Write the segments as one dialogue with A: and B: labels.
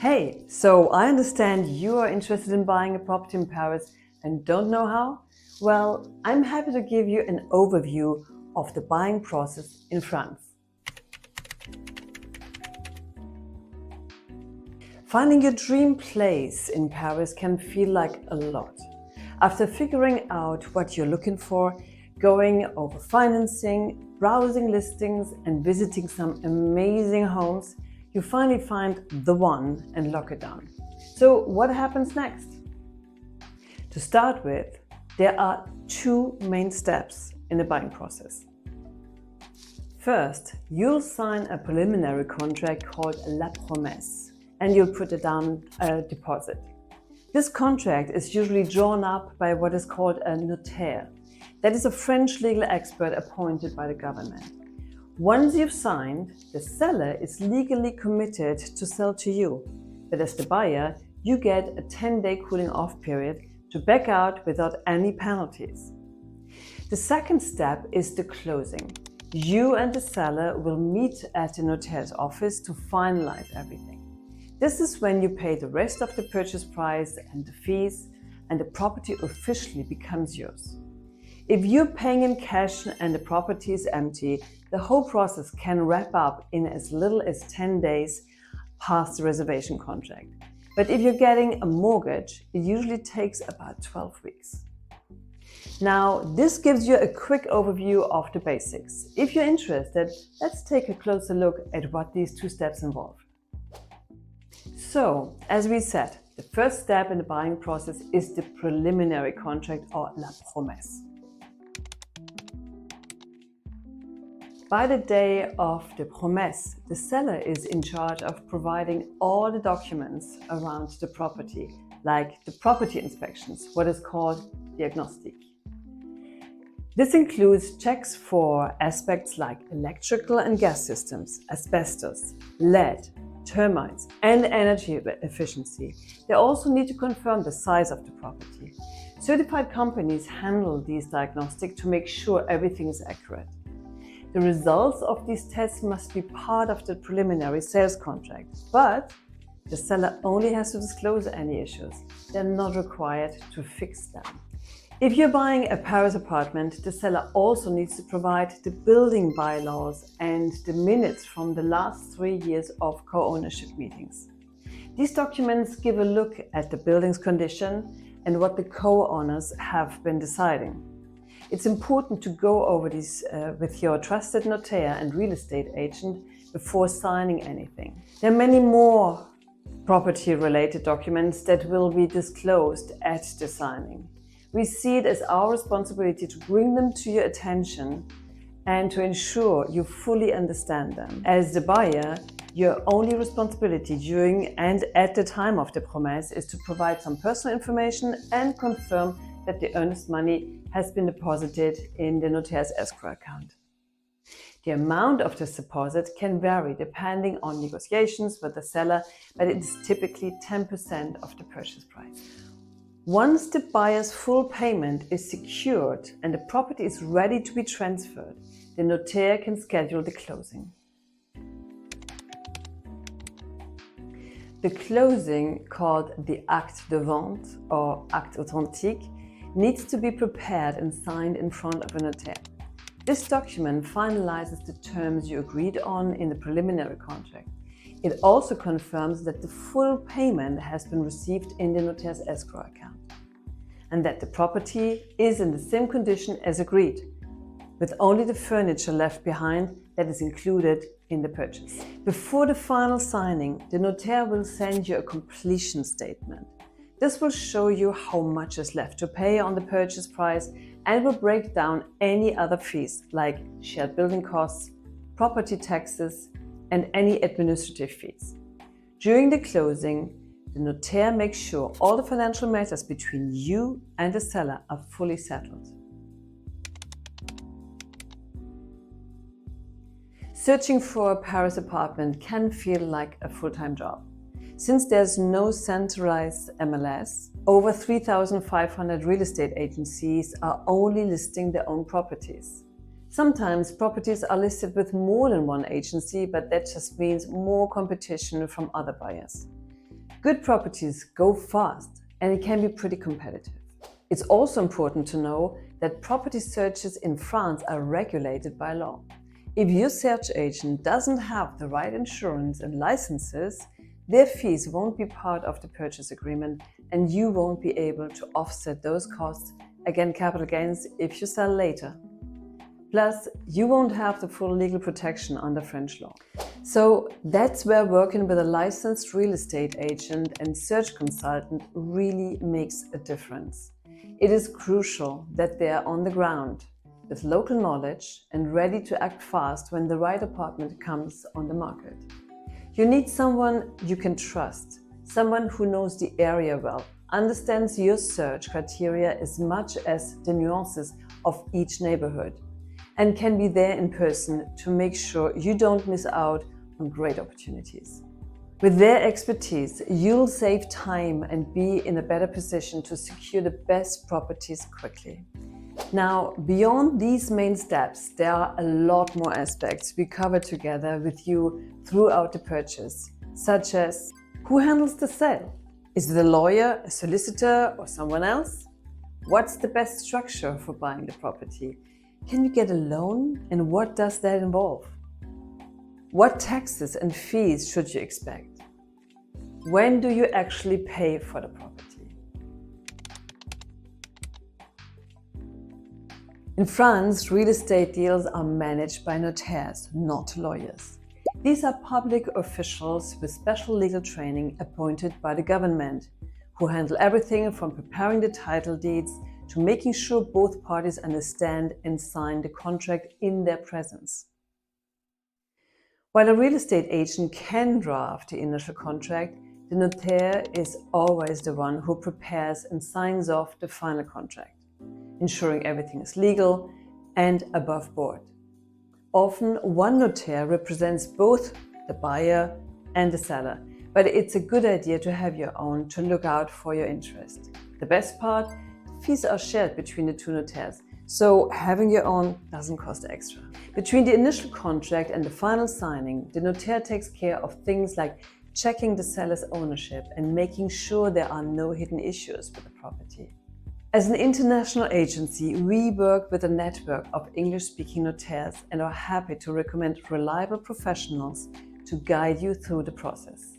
A: Hey, so I understand you are interested in buying a property in Paris and don't know how? Well, I'm happy to give you an overview of the buying process in France. Finding your dream place in Paris can feel like a lot. After figuring out what you're looking for, going over financing, browsing listings, and visiting some amazing homes, you finally find the one and lock it down. So what happens next? To start with, there are two main steps in the buying process. First, you'll sign a preliminary contract called la Promesse, and you'll put down a deposit. This contract is usually drawn up by what is called a notaire. That is a French legal expert appointed by the government. Once you've signed, the seller is legally committed to sell to you, but as the buyer, you get a 10-day cooling off period to back out without any penalties. The second step is the closing. You and the seller will meet at the notaire's office to finalize everything. This is when you pay the rest of the purchase price and the fees, and the property officially becomes yours. If you're paying in cash and the property is empty, the whole process can wrap up in as little as 10 days past the reservation contract. But if you're getting a mortgage, it usually takes about 12 weeks. Now, this gives you a quick overview of the basics. If you're interested, let's take a closer look at what these two steps involve. So, as we said, the first step in the buying process is the preliminary contract, or la promesse. By the day of the promesse, the seller is in charge of providing all the documents around the property, like the property inspections, what is called diagnostics. This includes checks for aspects like electrical and gas systems, asbestos, lead, termites, and energy efficiency. They also need to confirm the size of the property. Certified companies handle these diagnostics to make sure everything is accurate. The results of these tests must be part of the preliminary sales contract, but the seller only has to disclose any issues. They're not required to fix them. If you're buying a Paris apartment, the seller also needs to provide the building bylaws and the minutes from the last 3 years of co-ownership meetings. These documents give a look at the building's condition and what the co-owners have been deciding. It's important to go over these with your trusted notaire and real estate agent before signing anything. There are many more property-related documents that will be disclosed at the signing. We see it as our responsibility to bring them to your attention and to ensure you fully understand them. As the buyer, your only responsibility during and at the time of the promesse is to provide some personal information and confirm that the earnest money has been deposited in the notaire's escrow account. The amount of this deposit can vary depending on negotiations with the seller, but it is typically 10% of the purchase price. Once the buyer's full payment is secured and the property is ready to be transferred, the notaire can schedule the closing. The closing, called the acte de vente or acte authentique, needs to be prepared and signed in front of a notaire. This document finalizes the terms you agreed on in the preliminary contract. It also confirms that the full payment has been received in the notaire's escrow account and that the property is in the same condition as agreed, with only the furniture left behind that is included in the purchase. Before the final signing, the notaire will send you a completion statement. This will show you how much is left to pay on the purchase price and will break down any other fees like shared building costs, property taxes, and any administrative fees. During the closing, the notaire makes sure all the financial matters between you and the seller are fully settled. Searching for a Paris apartment can feel like a full-time job. Since there's no centralized MLS, over 3,500 real estate agencies are only listing their own properties. Sometimes properties are listed with more than one agency, but that just means more competition from other buyers. Good properties go fast and it can be pretty competitive. It's also important to know that property searches in France are regulated by law. If your search agent doesn't have the right insurance and licenses, their fees won't be part of the purchase agreement and you won't be able to offset those costs against capital gains if you sell later. Plus, you won't have the full legal protection under French law. So that's where working with a licensed real estate agent and search consultant really makes a difference. It is crucial that they are on the ground with local knowledge and ready to act fast when the right apartment comes on the market. You need someone you can trust, someone who knows the area well, understands your search criteria as much as the nuances of each neighborhood, and can be there in person to make sure you don't miss out on great opportunities. With their expertise, you'll save time and be in a better position to secure the best properties quickly. Now, beyond these main steps, there are a lot more aspects we cover together with you throughout the purchase, such as who handles the sale? Is it a lawyer, a solicitor, or someone else? What's the best structure for buying the property? Can you get a loan, and what does that involve? What taxes and fees should you expect? When do you actually pay for the property? In France, real estate deals are managed by notaires, not lawyers. These are public officials with special legal training appointed by the government, who handle everything from preparing the title deeds to making sure both parties understand and sign the contract in their presence. While a real estate agent can draft the initial contract, the notaire is always the one who prepares and signs off the final contract, ensuring everything is legal and above board. Often, one notaire represents both the buyer and the seller, but it's a good idea to have your own to look out for your interest. The best part, fees are shared between the two notaires, so having your own doesn't cost extra. Between the initial contract and the final signing, the notaire takes care of things like checking the seller's ownership and making sure there are no hidden issues with the property. As an international agency, we work with a network of English-speaking notaires and are happy to recommend reliable professionals to guide you through the process.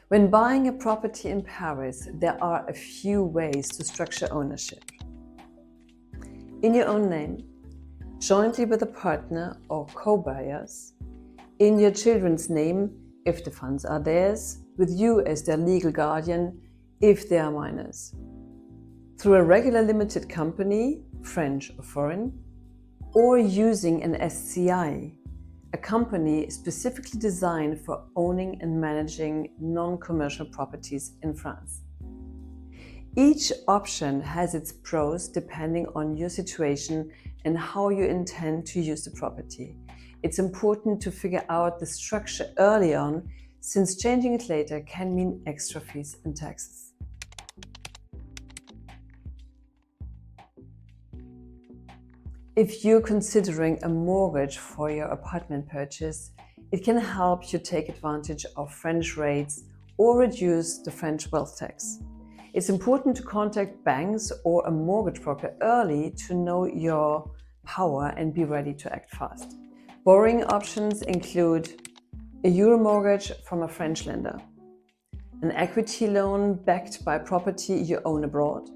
A: When buying a property in Paris, there are a few ways to structure ownership. In your own name, jointly with a partner or co-buyers, in your children's name, if the funds are theirs, with you as their legal guardian, if they are minors, through a regular limited company, French or foreign, or using an SCI, a company specifically designed for owning and managing non-commercial properties in France. Each option has its pros depending on your situation and how you intend to use the property. It's important to figure out the structure early on, since changing it later can mean extra fees and taxes. If you're considering a mortgage for your apartment purchase, it can help you take advantage of French rates or reduce the French wealth tax. It's important to contact banks or a mortgage broker early to know your power and be ready to act fast. Borrowing options include a euro mortgage from a French lender, an equity loan backed by property you own abroad,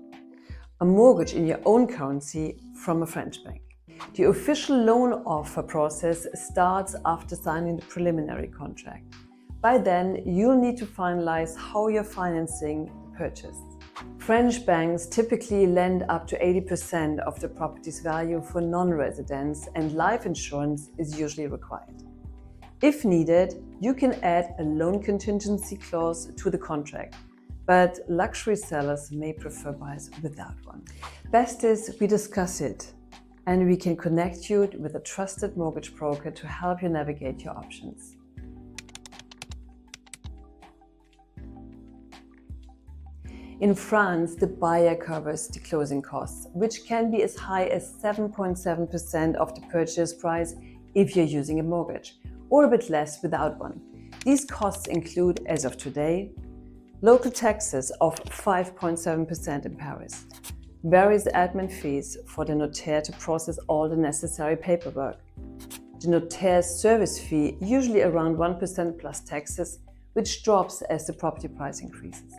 A: a mortgage in your own currency from a French bank. The official loan offer process starts after signing the preliminary contract. By then, you'll need to finalize how you're financing the purchase. French banks typically lend up to 80% of the property's value for non-residents, and life insurance is usually required. If needed, you can add a loan contingency clause to the contract, but luxury sellers may prefer buyers without one. Best is we discuss it, and we can connect you with a trusted mortgage broker to help you navigate your options. In France, the buyer covers the closing costs, which can be as high as 7.7% of the purchase price if you're using a mortgage, or a bit less without one. These costs include, as of today, local taxes of 5.7% in Paris, various admin fees for the notaire to process all the necessary paperwork, the notaire's service fee, usually around 1% plus taxes, which drops as the property price increases.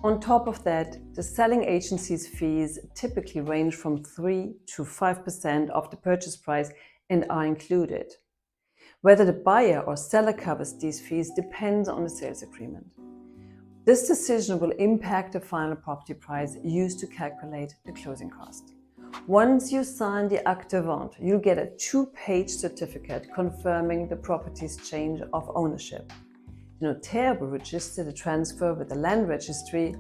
A: On top of that, the selling agency's fees typically range from 3 to 5% of the purchase price and are included. Whether the buyer or seller covers these fees depends on the sales agreement. This decision will impact the final property price used to calculate the closing cost. Once you sign the acte de vente, you'll get a 2-page certificate confirming the property's change of ownership. The notaire will register the transfer with the land registry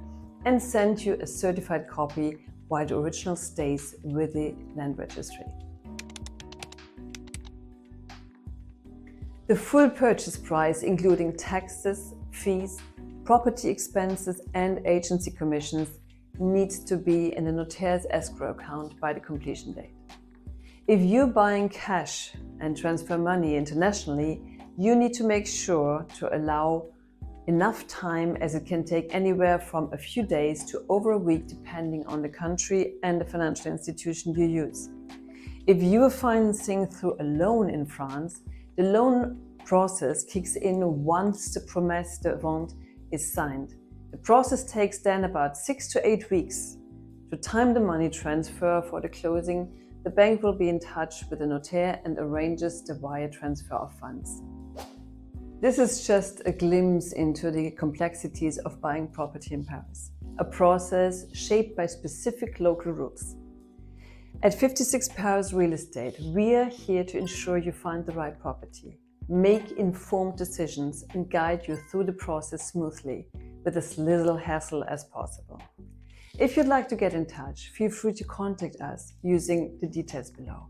A: and send you a certified copy while the original stays with the land registry. The full purchase price, including taxes, fees, property expenses and agency commissions, needs to be in the notaire's escrow account by the completion date. If you're buying cash and transfer money internationally, you need to make sure to allow enough time, as it can take anywhere from a few days to over a week depending on the country and the financial institution you use. If you are financing through a loan in France, the loan process kicks in once the Promesse de vente is signed. The process takes then about 6 to 8 weeks. To time the money transfer for the closing, the bank will be in touch with the notaire and arranges the wire transfer of funds. This is just a glimpse into the complexities of buying property in Paris, a process shaped by specific local rules. At 56Paris Real Estate, we are here to ensure you find the right property, make informed decisions and guide you through the process smoothly with as little hassle as possible. If you'd like to get in touch, feel free to contact us using the details below.